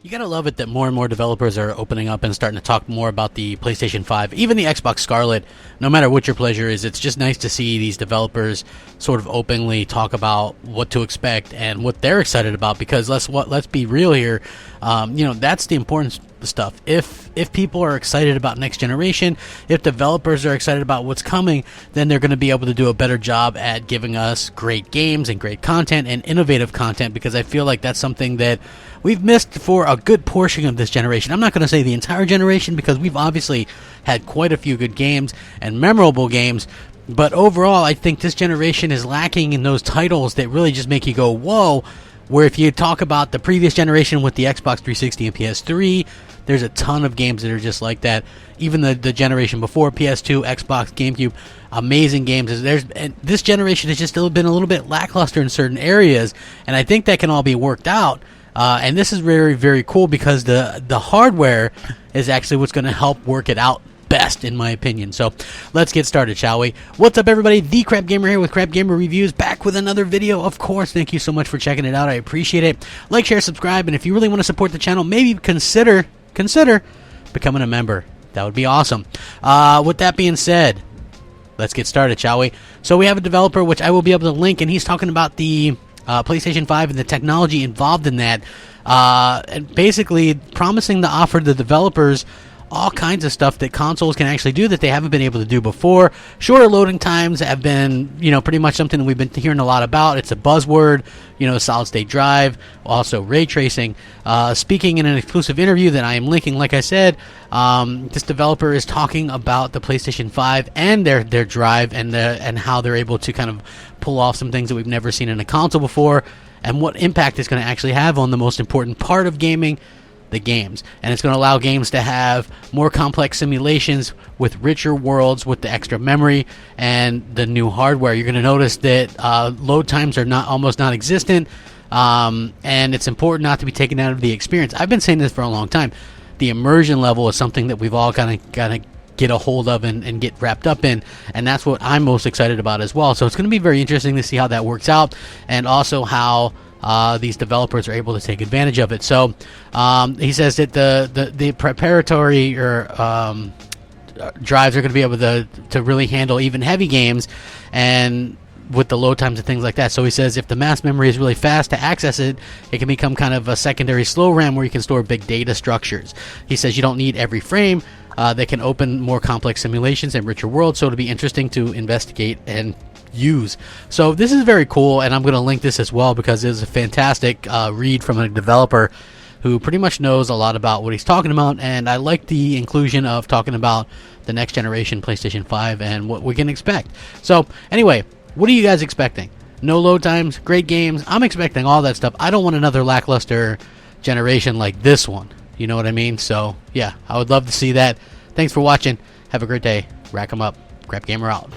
You gotta love it that more and more developers are opening up and starting to talk more about the PlayStation 5, even the Xbox Scarlett. No matter what your pleasure is, it's just nice to see these developers sort of openly talk about what to expect and what they're excited about. Because let's be real here, that's the important stuff. If people are excited about next generation, if developers are excited about what's coming, then they're going to be able to do a better job at giving us great games and great content and innovative content, because I feel like that's something that we've missed for a good portion of this generation. I'm not going to say the entire generation, because we've obviously had quite a few good games and memorable games, but overall I think this generation is lacking in those titles that really just make you go whoa. Where if you talk about the previous generation with the Xbox 360 and PS3, there's a ton of games that are just like that. Even the generation before, PS2, Xbox, GameCube, amazing games. And this generation has just been a little bit lackluster in certain areas, and I think that can all be worked out. And this is very, very cool, because the hardware is actually what's going to help work it out best, in my opinion. So let's get started, shall we? What's up, everybody? The Crapgamer here with Crapgamer Reviews, back with another video. Of course, thank you so much for checking it out. I appreciate it. Like, share, subscribe, and if you really want to support the channel, maybe consider becoming a member. That would be awesome. With that being said, let's get started, shall we? So we have a developer, which I will be able to link, and he's talking about the PlayStation 5 and the technology involved in that, and basically promising to offer the developers all kinds of stuff that consoles can actually do that they haven't been able to do before. Shorter loading times have been, pretty much something that we've been hearing a lot about. It's a buzzword, solid state drive, also ray tracing. Speaking in an exclusive interview that I am linking, like I said, this developer is talking about the PlayStation 5 and their drive and how they're able to kind of pull off some things that we've never seen in a console before, and what impact it's going to actually have on the most important part of gaming, the games. And it's going to allow games to have more complex simulations with richer worlds, with the extra memory and the new hardware. You're going to notice that load times are almost non-existent, and it's important not to be taken out of the experience. I've been saying this for a long time. The immersion level is something that we've all kind of got to get a hold of and get wrapped up in, and that's what I'm most excited about as well. So it's going to be very interesting to see how that works out, and also how these developers are able to take advantage of it. So he says that the preparatory drives are going to be able to really handle even heavy games, and with the load times and things like that. So he says if the mass memory is really fast to access it, it can become kind of a secondary slow RAM where you can store big data structures. He says you don't need every frame. They can open more complex simulations and richer worlds, so it'll be interesting to investigate and use. So this is very cool, and I'm going to link this as well, because it's a fantastic read from a developer who pretty much knows a lot about what he's talking about, and I like the inclusion of talking about the next generation PlayStation 5 and what we can expect. So anyway, what are you guys expecting? No load times, great games. I'm expecting all that stuff. I don't want another lackluster generation like this one. You know what I mean? So yeah, I would love to see that. Thanks for watching. Have a great day. Rack 'em up. Crapgamer out.